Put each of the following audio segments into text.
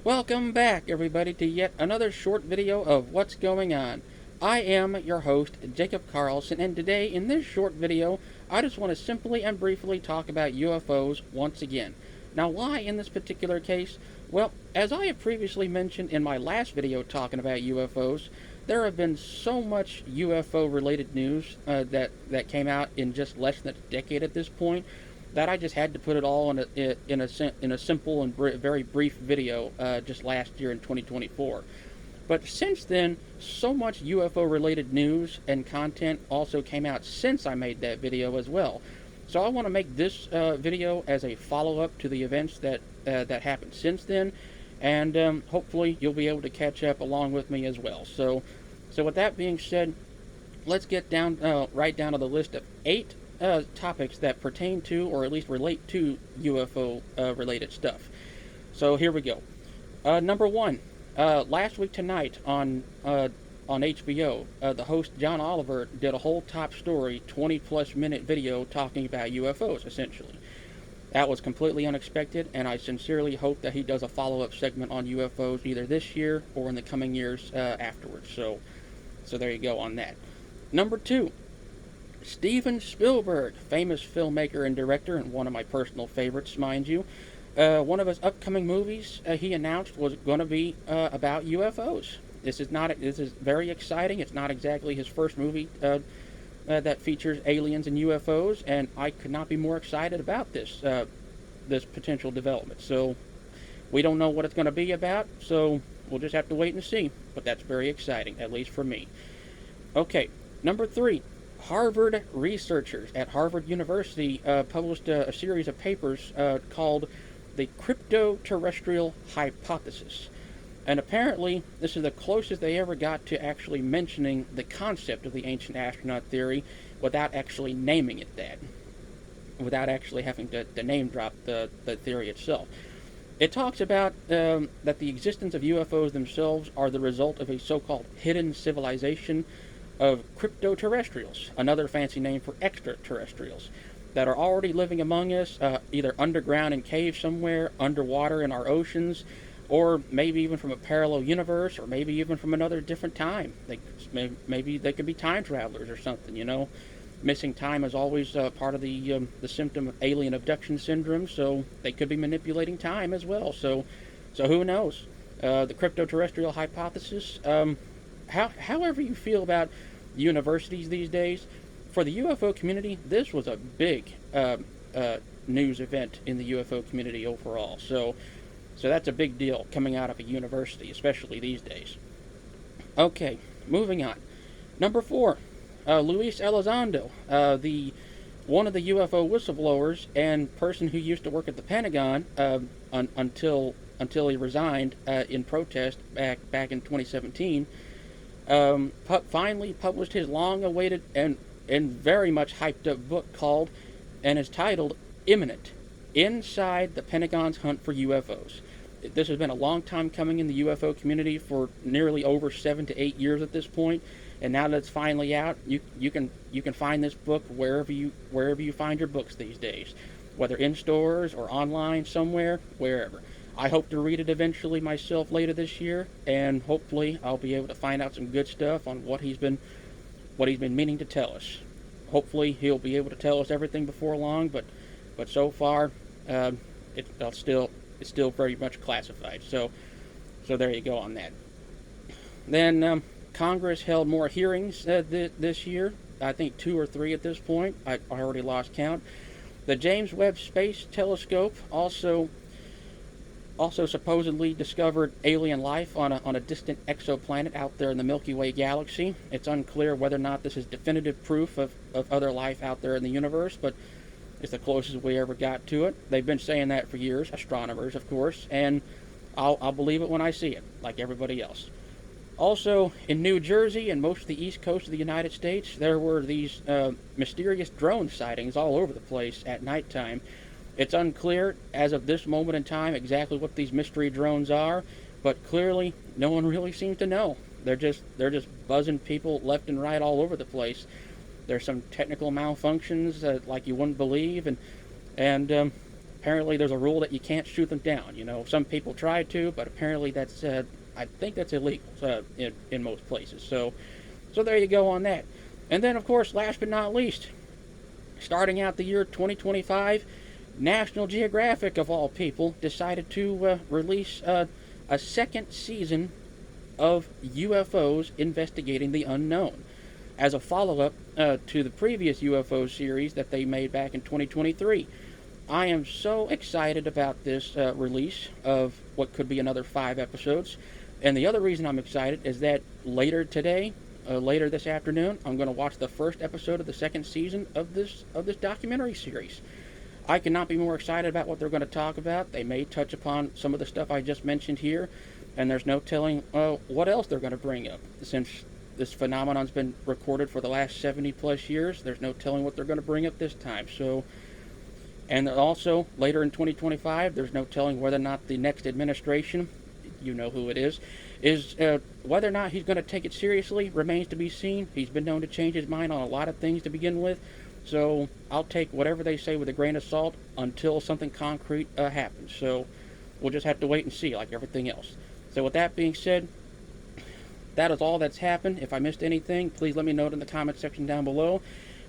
Welcome back, everybody, to yet another short video of what's going on. I am your host, Jacob Carlson, and today, in this short video, I just want to simply and briefly talk about UFOs once again. Now, why in this particular case? Well, as I have previously mentioned in my last video talking about UFOs, there have been so much UFO-related news that came out in just less than a decade at this point that I just had to put it all in a simple and very brief video just last year in 2024. But since then, so much UFO related news and content also came out since I made that video as well. So I want to make this video as a follow-up to the events that happened since then, and hopefully you'll be able to catch up along with me as well. So with that being said, let's get down right down to the list of 8 topics that pertain to, or at least relate to, UFO related stuff. So here we go. Number 1, last week tonight on HBO, the host John Oliver did a whole top story, 20-plus minute video talking about UFOs, essentially. That was completely unexpected, and I sincerely hope that he does a follow-up segment on UFOs either this year or in the coming years afterwards. So there you go on that. Number 2, Steven Spielberg, famous filmmaker and director, and one of my personal favorites, mind you. One of his upcoming movies he announced was going to be about UFOs. This is very exciting. It's not exactly his first movie that features aliens and UFOs, and I could not be more excited about this potential development. So we don't know what it's going to be about, so we'll just have to wait and see. But that's very exciting, at least for me. Okay, number 3. Harvard researchers at Harvard University published a series of papers called the Crypto-Terrestrial Hypothesis. And apparently, this is the closest they ever got to actually mentioning the concept of the ancient astronaut theory without actually naming it that, without actually having to name drop the theory itself. It talks about that the existence of UFOs themselves are the result of a so-called hidden civilization of crypto-terrestrials, another fancy name for extraterrestrials, that are already living among us, either underground in caves somewhere, underwater in our oceans, or maybe even from a parallel universe, or maybe even from another different time. Maybe they could be time travelers or something, you know. Missing time is always part of the symptom of alien abduction syndrome, so they could be manipulating time as well. So who knows? The crypto-terrestrial hypothesis, however you feel about universities these days, for the UFO community, this was a big news event in the UFO community overall. So that's a big deal coming out of a university, especially these days. Okay, moving on. Number 4, Luis Elizondo, one of the UFO whistleblowers and person who used to work at the Pentagon until he resigned in protest back in 2017. Finally published his long-awaited and very much hyped-up book called, and is titled, Imminent: Inside the Pentagon's Hunt for UFOs. This has been a long time coming in the UFO community for nearly over 7 to 8 years at this point, and now that it's finally out, you can find this book wherever you find your books these days, whether in stores or online somewhere, wherever. I hope to read it eventually myself later this year, and hopefully I'll be able to find out some good stuff on what he's been meaning to tell us. Hopefully he'll be able to tell us everything before long, but so far it's still very much classified. So there you go on that. Then Congress held more hearings this year. I think 2 or 3 at this point. I already lost count. The James Webb Space Telescope also supposedly discovered alien life on a distant exoplanet out there in the Milky Way galaxy. It's unclear whether or not this is definitive proof of other life out there in the universe, but it's the closest we ever got to it. They've been saying that for years, astronomers, of course, and I'll believe it when I see it, like everybody else. Also, in New Jersey and most of the east coast of the United States, there were these mysterious drone sightings all over the place at nighttime. It's unclear, as of this moment in time, exactly what these mystery drones are, but clearly, no one really seems to know. They're just buzzing people left and right all over the place. There's some technical malfunctions like you wouldn't believe, and apparently there's a rule that you can't shoot them down. You know, some people try to, but apparently that's I think that's illegal in most places. So there you go on that. And then, of course, last but not least, starting out the year 2025, National Geographic, of all people, decided to release a second season of UFOs investigating the unknown as a follow-up to the previous UFO series that they made back in 2023. I am so excited about this release of what could be another 5 episodes. And the other reason I'm excited is that later today, later this afternoon, I'm going to watch the first episode of the second season of this documentary series. I cannot be more excited about what they're going to talk about. They may touch upon some of the stuff I just mentioned here, and there's no telling what else they're going to bring up. Since this phenomenon's been recorded for the last 70 plus years, there's no telling what they're going to bring up this time. So, and also later in 2025, there's no telling whether or not the next administration, you know who it is whether or not he's going to take it seriously remains to be seen. He's been known to change his mind on a lot of things to begin with, so I'll take whatever they say with a grain of salt until something concrete happens. So we'll just have to wait and see, like everything else. So with that being said, that is all that's happened. If I missed anything, please let me know in the comment section down below.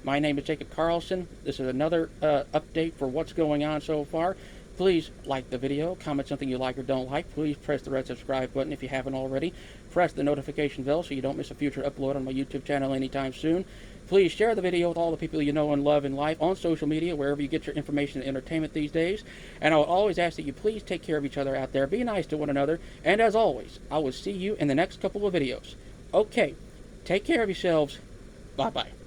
My name is Jacob Carlson. This is another update for what's going on so far. Please like the video, comment something you like or don't like. Please press the red subscribe button if you haven't already. Press the notification bell so you don't miss a future upload on my YouTube channel anytime soon. Please share the video with all the people you know and love in life on social media, wherever you get your information and entertainment these days. And I would always ask that you please take care of each other out there. Be nice to one another. And as always, I will see you in the next couple of videos. Okay, take care of yourselves. Bye-bye.